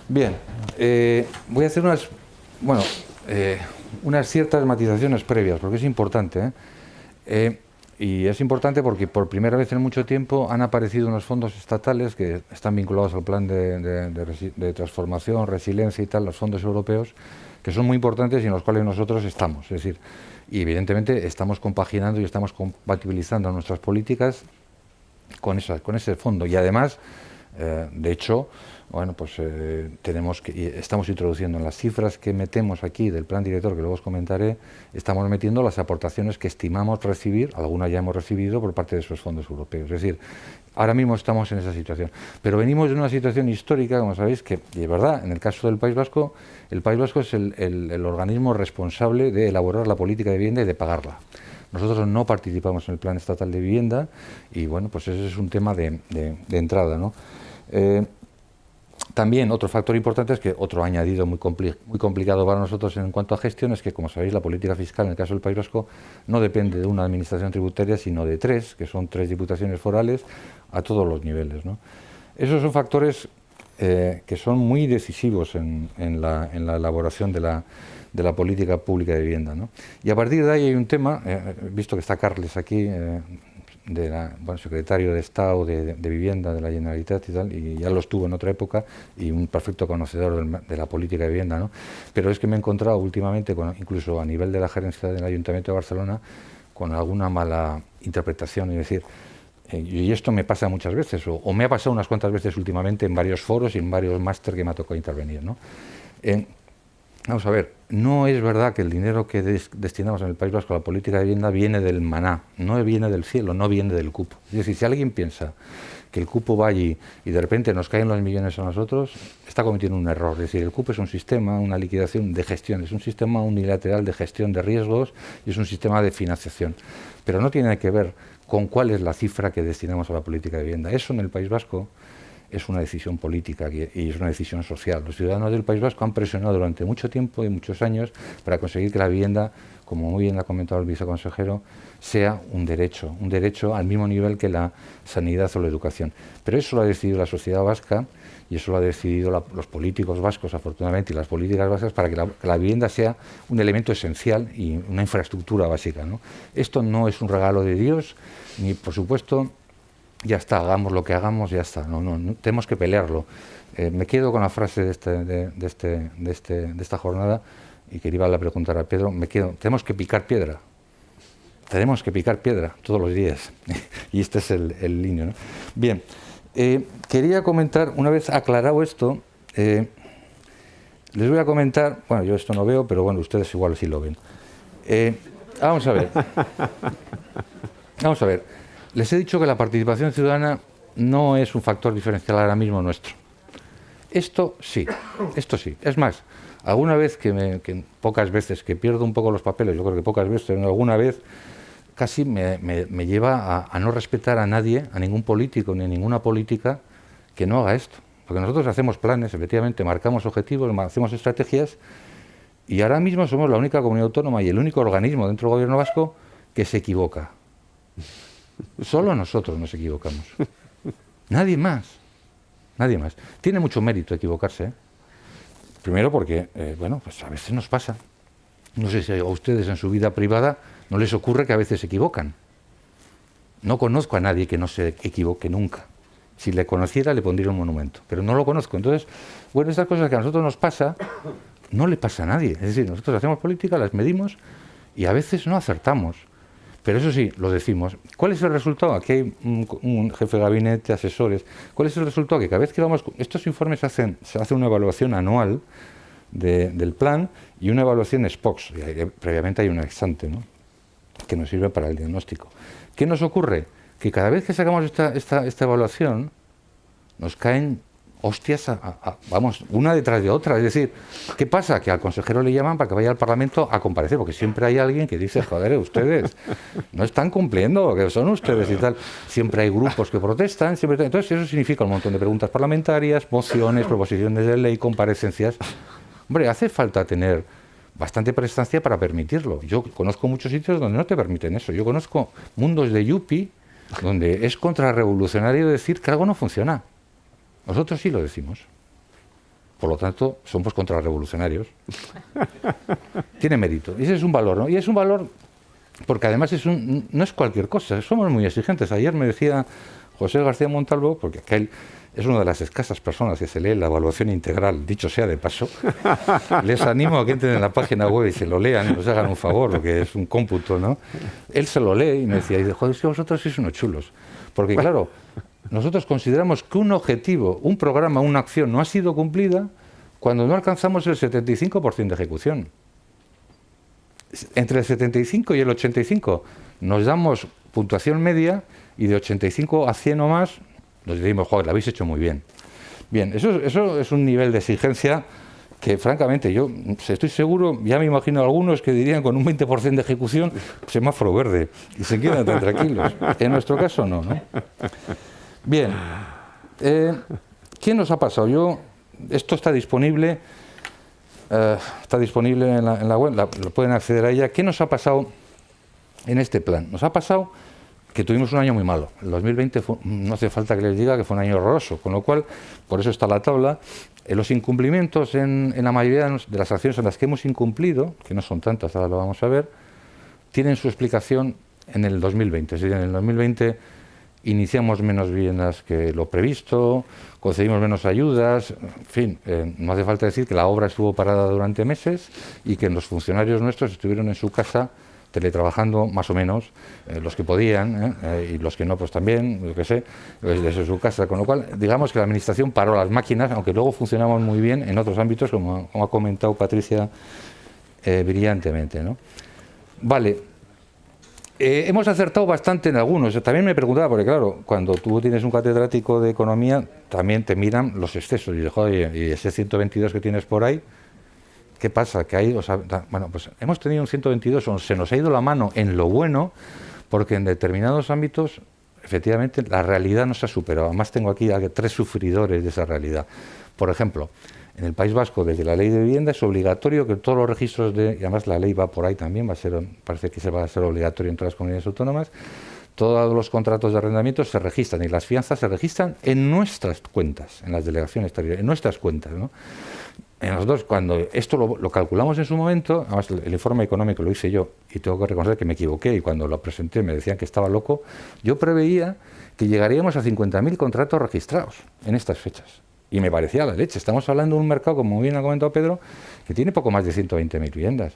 Bien, voy a hacer unas ciertas matizaciones previas, porque es importante, y es importante porque por primera vez en mucho tiempo han aparecido unos fondos estatales que están vinculados al plan de transformación, resiliencia y tal, los fondos europeos, que son muy importantes y en los cuales nosotros estamos. Es decir, y evidentemente estamos compaginando y estamos compatibilizando nuestras políticas con ese fondo. Y además, de hecho, bueno, pues estamos introduciendo en las cifras que metemos aquí del plan director, que luego os comentaré, estamos metiendo las aportaciones que estimamos recibir, algunas ya hemos recibido por parte de esos fondos europeos. Es decir, ahora mismo estamos en esa situación. Pero venimos de una situación histórica, como sabéis, que de verdad, en el caso del País Vasco, el País Vasco es el organismo responsable de elaborar la política de vivienda y de pagarla. Nosotros no participamos en el Plan Estatal de Vivienda y, bueno, pues ese es un tema de entrada, ¿no? También otro factor importante es que otro añadido muy complicado para nosotros en cuanto a gestión es que, como sabéis, la política fiscal en el caso del País Vasco no depende de una administración tributaria, sino de tres, que son 3 diputaciones forales a todos los niveles, ¿no? Esos son factores que son muy decisivos en la elaboración de la política pública de vivienda, ¿no? Y a partir de ahí hay un tema, visto que está Carles aquí, secretario de Estado de Vivienda de la Generalitat y tal, y ya lo estuvo en otra época, y un perfecto conocedor de la política de vivienda, ¿no? Pero es que me he encontrado últimamente, incluso a nivel de la gerencia del Ayuntamiento de Barcelona, con alguna mala interpretación, es decir, y esto me pasa muchas veces, o me ha pasado unas cuantas veces últimamente en varios foros y en varios máster que me ha tocado intervenir, ¿no? Vamos a ver, no es verdad que el dinero que destinamos en el País Vasco a la política de vivienda viene del maná, no viene del cielo, no viene del cupo. Es decir, si alguien piensa que el cupo va allí y de repente nos caen los millones a nosotros, está cometiendo un error. Es decir, el cupo es un sistema, una liquidación de gestión, es un sistema unilateral de gestión de riesgos y es un sistema de financiación. Pero no tiene que ver con cuál es la cifra que destinamos a la política de vivienda. Eso en el País Vasco es una decisión política y es una decisión social. Los ciudadanos del País Vasco han presionado durante mucho tiempo y muchos años para conseguir que la vivienda, como muy bien ha comentado el viceconsejero, sea un derecho al mismo nivel que la sanidad o la educación. Pero eso lo ha decidido la sociedad vasca y eso lo ha decidido los políticos vascos, afortunadamente, y las políticas vascas, para que la vivienda sea un elemento esencial y una infraestructura básica, ¿no? Esto no es un regalo de Dios, ni, por supuesto, ya está, hagamos lo que hagamos, ya está. No tenemos que pelearlo. Me quedo con la frase de esta jornada y que iba a preguntar a Pedro. Tenemos que picar piedra. Tenemos que picar piedra todos los días. Y este es el línea, ¿no? Bien, quería comentar, una vez aclarado esto, les voy a comentar, bueno, yo esto no veo, pero bueno, ustedes igual sí lo ven. Vamos a ver. Vamos a ver. Les he dicho que la participación ciudadana no es un factor diferencial ahora mismo nuestro. Esto sí. Es más, alguna vez pocas veces que pierdo un poco los papeles, yo creo que pocas veces, pero alguna vez casi me lleva a no respetar a nadie, a ningún político ni a ninguna política que no haga esto. Porque nosotros hacemos planes, efectivamente, marcamos objetivos, hacemos estrategias, y ahora mismo somos la única comunidad autónoma y el único organismo dentro del gobierno vasco que se equivoca. Solo nosotros nos equivocamos. Nadie más. Nadie más. Tiene mucho mérito equivocarse, ¿eh? Primero porque, bueno, pues a veces nos pasa. No sé si a ustedes en su vida privada no les ocurre que a veces se equivocan. No conozco a nadie que no se equivoque nunca. Si le conociera le pondría un monumento, pero no lo conozco. Entonces, bueno, estas cosas que a nosotros nos pasa, no le pasa a nadie. Es decir, nosotros hacemos política, las medimos y a veces no acertamos. Pero eso sí, lo decimos. ¿Cuál es el resultado? Aquí hay un jefe de gabinete, asesores. ¿Cuál es el resultado? Que cada vez que vamos... Estos informes se hace una evaluación anual del plan y una evaluación ex-post. Previamente hay una ex-ante, ¿no?, que nos sirve para el diagnóstico. ¿Qué nos ocurre? Que cada vez que sacamos esta evaluación, nos caen hostias, vamos, una detrás de otra. Es decir, ¿qué pasa? Que al consejero le llaman para que vaya al Parlamento a comparecer, porque siempre hay alguien que dice, joder, ustedes no están cumpliendo, que son ustedes y tal. Siempre hay grupos que protestan, entonces eso significa un montón de preguntas parlamentarias, mociones, proposiciones de ley, comparecencias. Hombre, hace falta tener bastante prestancia para permitirlo. Yo conozco muchos sitios donde no te permiten eso. Yo conozco mundos de Yupi donde es contrarrevolucionario decir que algo no funciona. Nosotros sí lo decimos. por lo tanto, somos contrarrevolucionarios. Tiene mérito. Y ese es un valor, ¿no? Y es un valor porque además no es cualquier cosa, somos muy exigentes. Ayer me decía José García Montalvo, porque aquel es una de las escasas personas que se lee la evaluación integral, dicho sea de paso. Les animo a que entren en la página web y se lo lean y nos hagan un favor, porque es un cómputo, ¿no? Él se lo lee y me decía, joder, es que vosotros sois unos chulos. Porque claro, nosotros consideramos que un objetivo, un programa, una acción no ha sido cumplida cuando no alcanzamos el 75% de ejecución. Entre el 75 y el 85 nos damos puntuación media y de 85 a 100 o más nos decimos, joder, lo habéis hecho muy bien. Bien, eso es un nivel de exigencia que, francamente, yo estoy seguro, ya me imagino algunos que dirían con un 20% de ejecución, semáforo verde, y se quedan tan tranquilos. En nuestro caso, no, ¿no? Bien, ¿qué nos ha pasado? Esto está disponible en la web, lo pueden acceder a ella. ¿Qué nos ha pasado en este plan? Nos ha pasado que tuvimos un año muy malo. El 2020 no hace falta que les diga que fue un año horroroso, con lo cual, por eso está la tabla. Los incumplimientos en la mayoría de las acciones en las que hemos incumplido, que no son tantas, ahora lo vamos a ver, tienen su explicación en el 2020. Es decir, en el 2020 iniciamos menos viviendas que lo previsto, concedimos menos ayudas, en fin, no hace falta decir que la obra estuvo parada durante meses y que los funcionarios nuestros estuvieron en su casa teletrabajando más o menos, los que podían, y los que no, pues también, yo qué sé, desde su casa, con lo cual, digamos que la administración paró las máquinas, aunque luego funcionaban muy bien en otros ámbitos, como ha comentado Patricia brillantemente, ¿no? Vale, hemos acertado bastante en algunos. También me preguntaba, porque claro, cuando tú tienes un catedrático de economía, también te miran los excesos, y dices, joder, y ese 122 que tienes por ahí, ¿qué pasa? Que ahí, bueno, pues hemos tenido un 122, se nos ha ido la mano en lo bueno, porque en determinados ámbitos, efectivamente, la realidad no se ha superado. Además, tengo aquí a 3 sufridores de esa realidad. Por ejemplo, en el País Vasco, desde la ley de vivienda, es obligatorio que todos los registros y además la ley va por ahí también, parece que se va a ser obligatorio en todas las comunidades autónomas, todos los contratos de arrendamiento se registran y las fianzas se registran en nuestras cuentas, en las delegaciones territoriales, en nuestras cuentas, ¿no? Nosotros, cuando esto lo calculamos en su momento, además el informe económico lo hice yo y tengo que reconocer que me equivoqué y cuando lo presenté me decían que estaba loco, yo preveía que llegaríamos a 50.000 contratos registrados en estas fechas. Y me parecía la leche. Estamos hablando de un mercado, como muy bien ha comentado Pedro, que tiene poco más de 120.000 viviendas.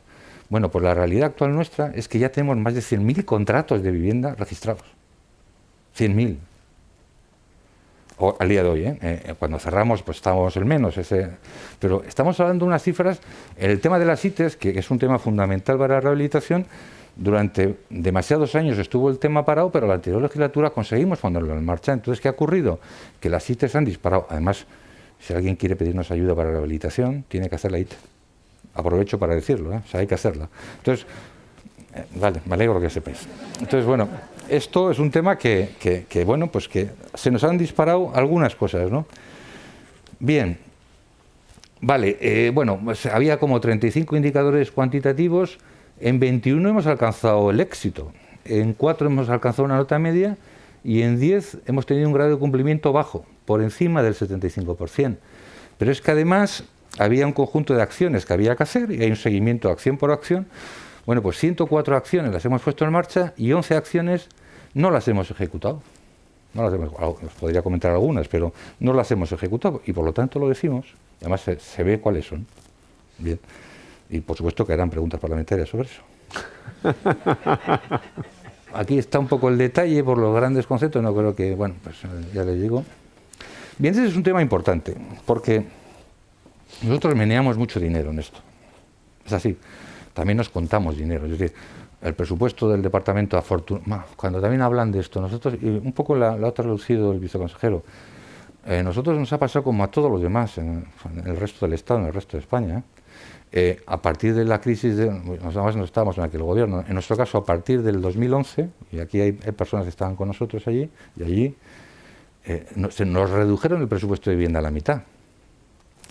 Bueno, pues la realidad actual nuestra es que ya tenemos más de 100.000 contratos de vivienda registrados. 100.000. O al día de hoy, cuando cerramos, pues estábamos en menos. Pero estamos hablando de unas cifras. El tema de las ITES, que es un tema fundamental para la rehabilitación, durante demasiados años estuvo el tema parado, pero la anterior legislatura conseguimos ponerlo en marcha. Entonces, ¿qué ha ocurrido? Que las ITES han disparado. Además, si alguien quiere pedirnos ayuda para la rehabilitación, tiene que hacer la ITE. Aprovecho para decirlo, o sea, hay que hacerla. Entonces, vale, me alegro que sepáis. Entonces, bueno, esto es un tema que bueno, pues que se nos han disparado algunas cosas, ¿no? Bien, vale, bueno, pues había como 35 indicadores cuantitativos, en 21 hemos alcanzado el éxito, en 4 hemos alcanzado una nota media y en 10 hemos tenido un grado de cumplimiento bajo, por encima del 75%. Pero es que además había un conjunto de acciones que había que hacer y hay un seguimiento acción por acción. Bueno, pues 104 acciones las hemos puesto en marcha y 11 acciones no las hemos ejecutado. Os podría comentar algunas, pero no las hemos ejecutado y por lo tanto lo decimos. Además se ve cuáles son. Bien. Y por supuesto que harán preguntas parlamentarias sobre eso. Aquí está un poco el detalle por los grandes conceptos, no creo que, bueno, pues ya les digo. Bien, ese es un tema importante, porque nosotros meneamos mucho dinero en esto. Es así. También nos contamos dinero. Es decir, el presupuesto del departamento, cuando también hablan de esto, nosotros, y un poco lo ha traducido el viceconsejero, nosotros nos ha pasado como a todos los demás, en el resto del Estado, en el resto de España, a partir de la crisis, nosotros no estábamos en aquel gobierno, en nuestro caso a partir del 2011, y aquí hay personas que estaban con nosotros allí, y allí nos redujeron el presupuesto de vivienda a la mitad.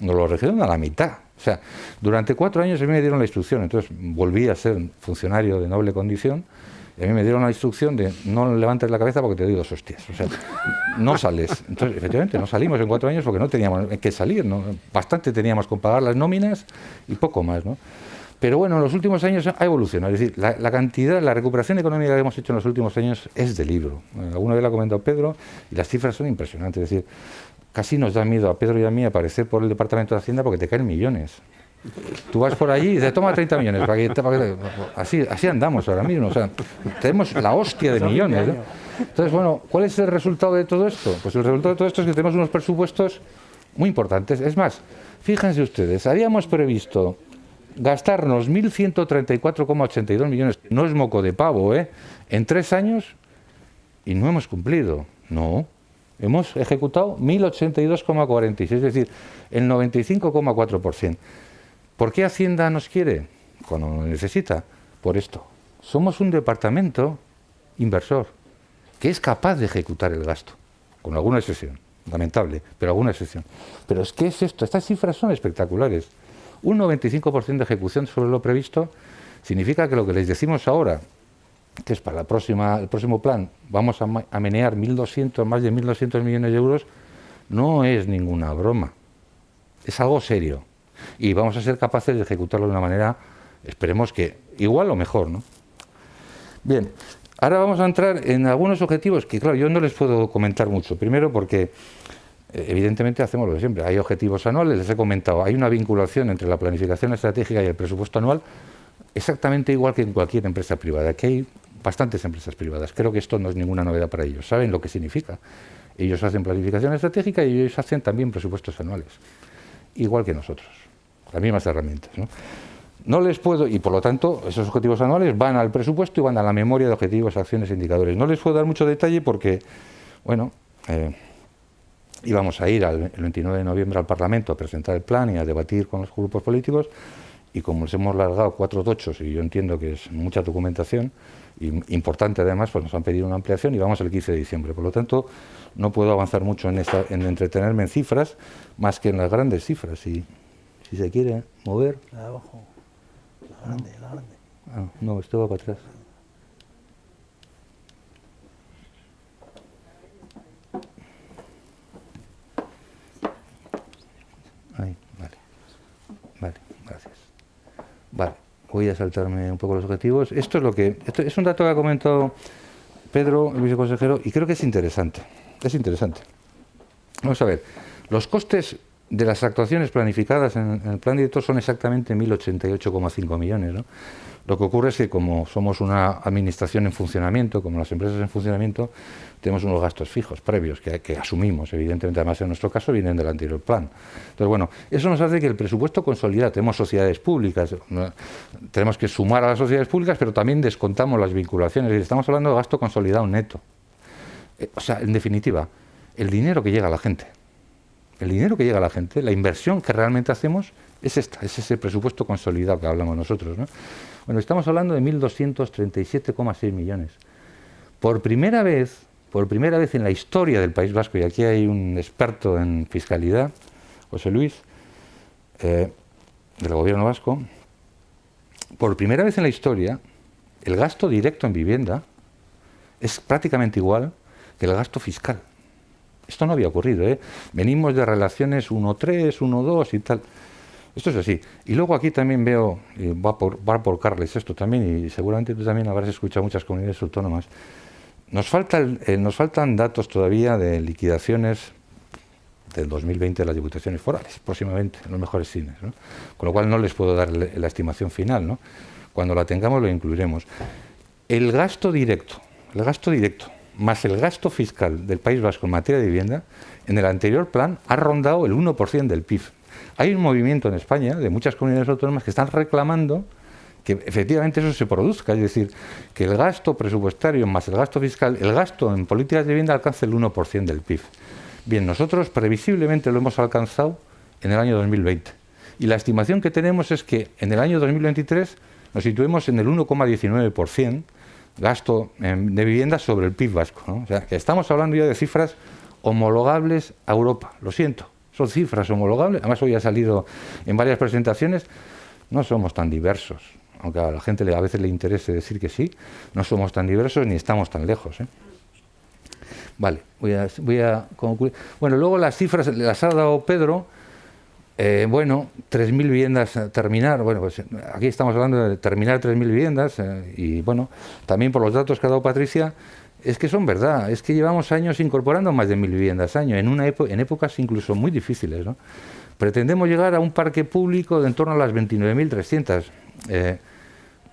Nos lo redujeron a la mitad. O sea, durante 4 años a mí me dieron la instrucción, entonces volví a ser funcionario de noble condición Y a mí me dieron la instrucción de no levantes la cabeza porque te doy 2 hostias. O sea, no sales. Entonces, efectivamente, no salimos en 4 años porque no teníamos que salir, ¿no? Bastante teníamos con pagar las nóminas y poco más, ¿no? Pero bueno, en los últimos años ha evolucionado. Es decir, la cantidad, la recuperación económica que hemos hecho en los últimos años es de libro. Alguna vez lo ha comentado Pedro y las cifras son impresionantes. Es decir, casi nos da miedo a Pedro y a mí aparecer por el Departamento de Hacienda porque te caen millones. Tú vas por allí y te toma 30 millones. Así andamos ahora mismo. O sea, tenemos la hostia de millones, ¿no? Entonces, bueno, ¿cuál es el resultado de todo esto? Pues el resultado de todo esto es que tenemos unos presupuestos muy importantes. Es más, fíjense ustedes, habíamos previsto gastarnos 1.134,82 millones, no es moco de pavo, en 3 años y no hemos cumplido. No, hemos ejecutado 1.082,46, es decir, el 95,4%. ¿Por qué Hacienda nos quiere? Cuando nos necesita. Por esto. Somos un departamento inversor que es capaz de ejecutar el gasto, con alguna excepción, lamentable, pero alguna excepción. Pero es que es esto, estas cifras son espectaculares. Un 95% de ejecución sobre lo previsto significa que lo que les decimos ahora, que es para el próximo plan, vamos a menear más de 1.200 millones de euros, no es ninguna broma. Es algo serio. Y vamos a ser capaces de ejecutarlo de una manera, esperemos que igual o mejor, ¿no? Bien, ahora vamos a entrar en algunos objetivos que, claro, yo no les puedo comentar mucho. Primero porque, evidentemente, hacemos lo de siempre. Hay objetivos anuales, les he comentado, hay una vinculación entre la planificación estratégica y el presupuesto anual exactamente igual que en cualquier empresa privada. Aquí hay bastantes empresas privadas. Creo que esto no es ninguna novedad para ellos. Saben lo que significa. Ellos hacen planificación estratégica y ellos hacen también presupuestos anuales. Igual que nosotros. Las mismas herramientas, ¿no? No les puedo, y por lo tanto, esos objetivos anuales van al presupuesto y van a la memoria de objetivos, acciones e indicadores. No les puedo dar mucho detalle porque, bueno, íbamos a ir el 29 de noviembre al Parlamento a presentar el plan y a debatir con los grupos políticos, y como les hemos largado 4 tochos, y yo entiendo que es mucha documentación, y importante además, pues nos han pedido una ampliación y vamos el 15 de diciembre. Por lo tanto, no puedo avanzar mucho en entretenerme en cifras, más que en las grandes cifras. Y si se quiere mover... La de abajo, la grande, la grande. Ah, no, esto va para atrás. Ahí, vale, gracias. Vale, voy a saltarme un poco los objetivos. Esto es un dato que ha comentado Pedro, el viceconsejero, y creo que es interesante. Es interesante. Vamos a ver, los costes de las actuaciones planificadas en el plan director son exactamente 1.088,5 millones, ¿no? Lo que ocurre es que como somos una administración en funcionamiento, como las empresas en funcionamiento, tenemos unos gastos fijos previos que asumimos, evidentemente, además en nuestro caso vienen del anterior plan. Entonces, bueno, eso nos hace que el presupuesto consolidado, tenemos sociedades públicas, ¿no? Tenemos que sumar a las sociedades públicas, pero también descontamos las vinculaciones, y estamos hablando de gasto consolidado neto. O sea, en definitiva, el dinero que llega a la gente. El dinero que llega a la gente, la inversión que realmente hacemos es esta, es ese presupuesto consolidado que hablamos nosotros, ¿no? Bueno, estamos hablando de 1.237,6 millones. Por primera vez en la historia del País Vasco, y aquí hay un experto en fiscalidad, José Luis, del Gobierno vasco, por primera vez en la historia, el gasto directo en vivienda es prácticamente igual que el gasto fiscal. Esto no había ocurrido, ¿eh? Venimos de relaciones 1-3, 1-2 y tal. Esto es así. Y luego aquí también veo, y va por Carles esto también, y seguramente tú también habrás escuchado muchas comunidades autónomas. Nos faltan datos todavía de liquidaciones del 2020 de las diputaciones forales, próximamente, en los mejores cines, ¿no? Con lo cual no les puedo dar la estimación final, ¿no? Cuando la tengamos lo incluiremos. El gasto directo más el gasto fiscal del País Vasco en materia de vivienda, en el anterior plan ha rondado el 1% del PIB. Hay un movimiento en España de muchas comunidades autónomas que están reclamando que efectivamente eso se produzca, es decir, que el gasto presupuestario más el gasto fiscal, el gasto en políticas de vivienda alcance el 1% del PIB. Bien, nosotros previsiblemente lo hemos alcanzado en el año 2020. Y la estimación que tenemos es que en el año 2023 nos situemos en el 1,19%, gasto de vivienda sobre el PIB vasco, ¿no? O sea, que estamos hablando ya de cifras homologables a Europa. Lo siento, son cifras homologables. Además, hoy ha salido en varias presentaciones. No somos tan diversos. aunque a la gente a veces le interese decir que sí, no somos tan diversos ni estamos tan lejos, ¿eh? Vale, voy a concluir. Bueno, luego las cifras las ha dado Pedro. Bueno, 3.000 viviendas a terminar. Bueno, pues aquí estamos hablando de terminar 3.000 viviendas y bueno, también por los datos que ha dado Patricia, es que son verdad, es que llevamos años incorporando más de 1.000 viviendas año, en épocas incluso muy difíciles, ¿no? Pretendemos llegar a un parque público de en torno a las 29.300.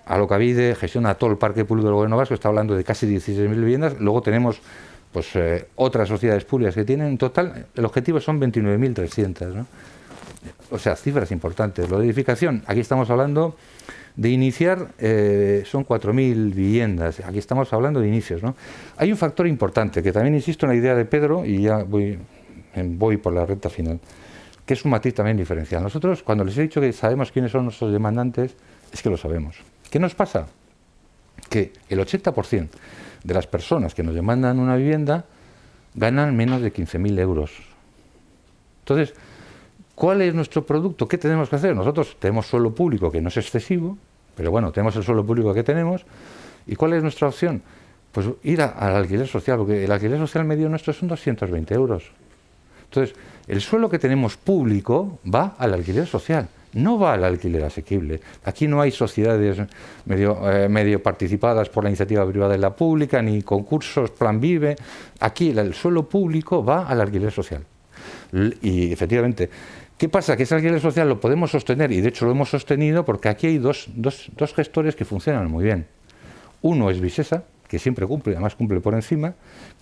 Alokabide gestiona todo el parque público del gobierno vasco, está hablando de casi 16.000 viviendas. Luego tenemos pues otras sociedades públicas que tienen, en total, el objetivo son 29.300, ¿no? O sea, cifras importantes. Lo de edificación, aquí estamos hablando de iniciar, son 4.000 viviendas, aquí estamos hablando de inicios, ¿no? Hay un factor importante, que también insisto en la idea de Pedro, y ya voy por la recta final, que es un matiz también diferencial. Nosotros, cuando les he dicho que sabemos quiénes son nuestros demandantes, es que lo sabemos. ¿Qué nos pasa? Que el 80% de las personas que nos demandan una vivienda ganan menos de 15.000 euros. Entonces, ¿cuál es nuestro producto? ¿Qué tenemos que hacer? Nosotros tenemos suelo público que no es excesivo, pero bueno, tenemos el suelo público que tenemos. ¿Y cuál es nuestra opción? Pues ir al alquiler social, porque el alquiler social medio nuestro son 220 euros. Entonces, el suelo que tenemos público va al alquiler social, no va al alquiler asequible. Aquí no hay sociedades medio participadas por la iniciativa privada y la pública, ni concursos, Plan Vive. Aquí el suelo público va al alquiler social. Y efectivamente, ¿qué pasa? Que ese alquiler social lo podemos sostener, y de hecho lo hemos sostenido porque aquí hay dos gestores que funcionan muy bien. Uno es Visesa, que siempre cumple, además cumple por encima,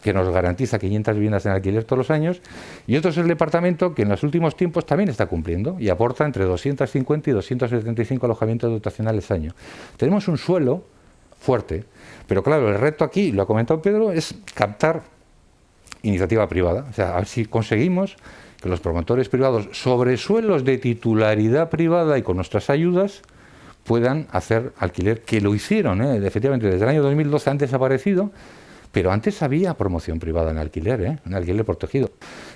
que nos garantiza 500 viviendas en alquiler todos los años, y otro es el departamento, que en los últimos tiempos también está cumpliendo y aporta entre 250 y 275 alojamientos dotacionales año. Tenemos un suelo fuerte, pero claro, el reto aquí, lo ha comentado Pedro, es captar iniciativa privada. O sea, a ver si conseguimos que los promotores privados sobre suelos de titularidad privada y con nuestras ayudas puedan hacer alquiler, que lo hicieron, efectivamente, desde el año 2012 han desaparecido, pero antes había promoción privada en alquiler, en alquiler protegido.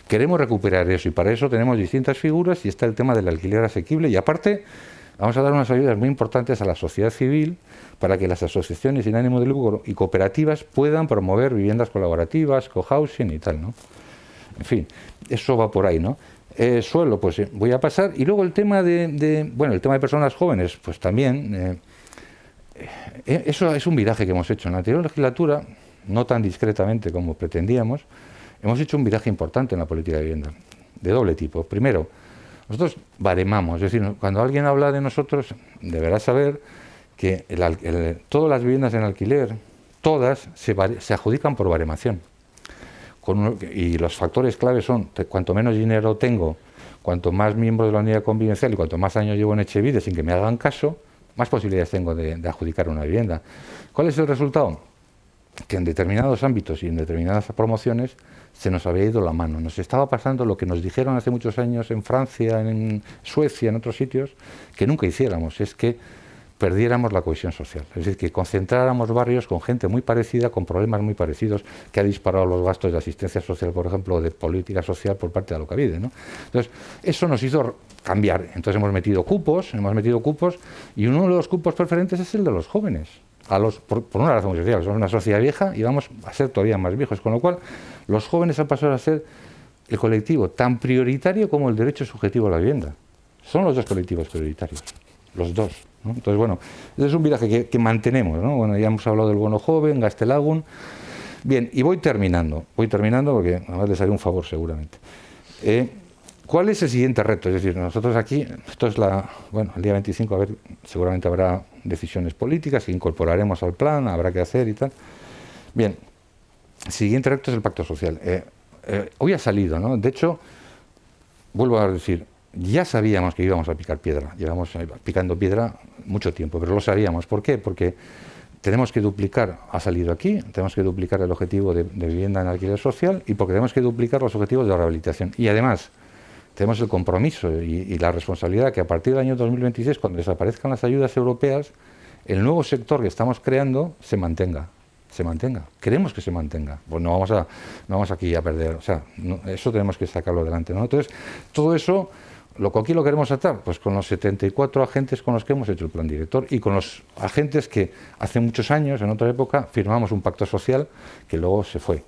Queremos recuperar eso y para eso tenemos distintas figuras y está el tema del alquiler asequible y aparte vamos a dar unas ayudas muy importantes a la sociedad civil para que las asociaciones sin ánimo de lucro y cooperativas puedan promover viviendas colaborativas, cohousing y tal, ¿no? En fin, eso va por ahí, ¿no? Suelo, pues voy a pasar. Y luego el tema el tema de personas jóvenes, pues también, eso es un viraje que hemos hecho. En la anterior legislatura, no tan discretamente como pretendíamos, hemos hecho un viraje importante en la política de vivienda, de doble tipo. Primero, nosotros baremamos, es decir, cuando alguien habla de nosotros, deberá saber que todas las viviendas en alquiler, todas se adjudican por baremación. Y los factores claves son, cuanto menos dinero tengo, cuanto más miembros de la unidad convivencial y cuanto más años llevo en Etxebide sin que me hagan caso, más posibilidades tengo de adjudicar una vivienda. ¿Cuál es el resultado? Que en determinados ámbitos y en determinadas promociones se nos había ido la mano. Nos estaba pasando lo que nos dijeron hace muchos años en Francia, en Suecia, en otros sitios, que nunca hiciéramos, es que perdiéramos la cohesión social. Es decir, que concentráramos barrios con gente muy parecida, con problemas muy parecidos, que ha disparado los gastos de asistencia social, por ejemplo, o de política social por parte de Alokabide, ¿no? Entonces, eso nos hizo cambiar. Entonces hemos metido cupos, y uno de los cupos preferentes es el de los jóvenes. Por una razón muy sencilla, somos una sociedad vieja y vamos a ser todavía más viejos, con lo cual los jóvenes han pasado a ser el colectivo tan prioritario como el derecho subjetivo a la vivienda. Son los dos colectivos prioritarios, los dos, ¿no? Entonces, bueno, ese es un viraje que mantenemos, ¿no? Bueno, ya hemos hablado del bono joven, Gaztelagun. Bien, y voy terminando porque además les haré un favor seguramente. ¿Cuál es el siguiente reto? Es decir, nosotros aquí, esto es el día 25, seguramente habrá decisiones políticas que incorporaremos al plan, habrá que hacer y tal. Bien, el siguiente reto es el pacto social. Hoy ha salido, ¿no? De hecho, vuelvo a decir, ya sabíamos que íbamos a picar piedra, llevamos picando piedra mucho tiempo, pero lo sabíamos. ¿Por qué? Porque tenemos que duplicar, ha salido aquí, tenemos que duplicar el objetivo de vivienda en alquiler social y porque tenemos que duplicar los objetivos de rehabilitación. Y además, tenemos el compromiso y la responsabilidad que a partir del año 2026, cuando desaparezcan las ayudas europeas, el nuevo sector que estamos creando se mantenga. Queremos que se mantenga. Pues no vamos aquí a perder. O sea, eso tenemos que sacarlo adelante, ¿no? Entonces, todo eso ¿Con quién lo queremos tratar? Pues con los 74 agentes con los que hemos hecho el plan director y con los agentes que hace muchos años, en otra época, firmamos un pacto social que luego se fue.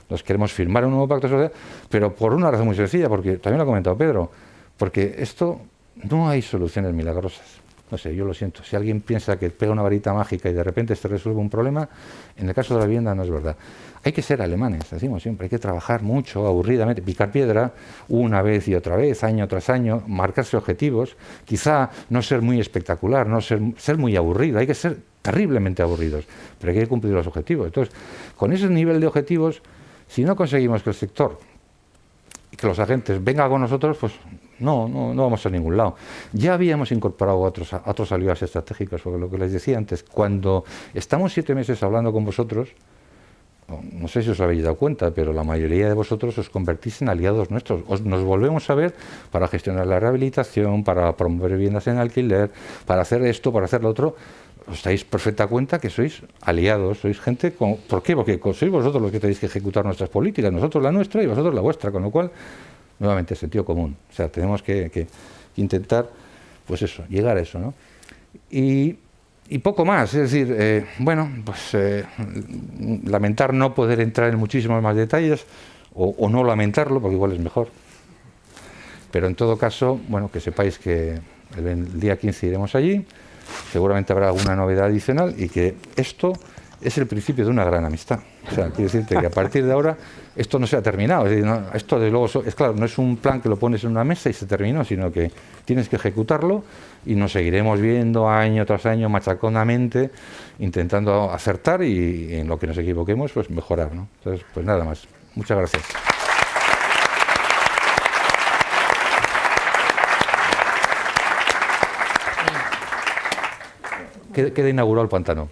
Nos queremos firmar un nuevo pacto social, pero por una razón muy sencilla, porque también lo ha comentado Pedro, porque esto no hay soluciones milagrosas. No sé, yo lo siento. Si alguien piensa que pega una varita mágica y de repente se resuelve un problema, en el caso de la vivienda no es verdad. Hay que ser alemanes, decimos siempre, hay que trabajar mucho, aburridamente, picar piedra una vez y otra vez, año tras año, marcarse objetivos, quizá no ser muy espectacular, no ser muy aburrido, hay que ser terriblemente aburridos, pero hay que cumplir los objetivos. Entonces, con ese nivel de objetivos, si no conseguimos que el sector y que los agentes vengan con nosotros, pues no vamos a ningún lado. Ya habíamos incorporado otros aliados estratégicos, porque lo que les decía antes, cuando estamos 7 meses hablando con vosotros, no sé si os habéis dado cuenta, pero la mayoría de vosotros os convertís en aliados nuestros. Nos volvemos a ver para gestionar la rehabilitación, para promover viviendas en alquiler, para hacer esto, para hacer lo otro. Os dais perfecta cuenta que sois aliados, sois gente con... ¿Por qué? Porque sois vosotros los que tenéis que ejecutar nuestras políticas, nosotros la nuestra y vosotros la vuestra, con lo cual, nuevamente, sentido común. O sea, tenemos que intentar, pues eso, llegar a eso, ¿no? Y poco más, es decir, lamentar no poder entrar en muchísimos más detalles, o no lamentarlo, porque igual es mejor. Pero en todo caso, bueno, que sepáis que el día 15 iremos allí, seguramente habrá alguna novedad adicional y que esto es el principio de una gran amistad. O sea, quiero decirte que a partir de ahora esto no se ha terminado. Es decir, esto de luego es claro, no es un plan que lo pones en una mesa y se terminó, sino que tienes que ejecutarlo y nos seguiremos viendo año tras año machaconamente, intentando acertar y en lo que nos equivoquemos, pues mejorar, ¿no? Entonces, pues nada más. Muchas gracias. Queda inaugurado el pantano.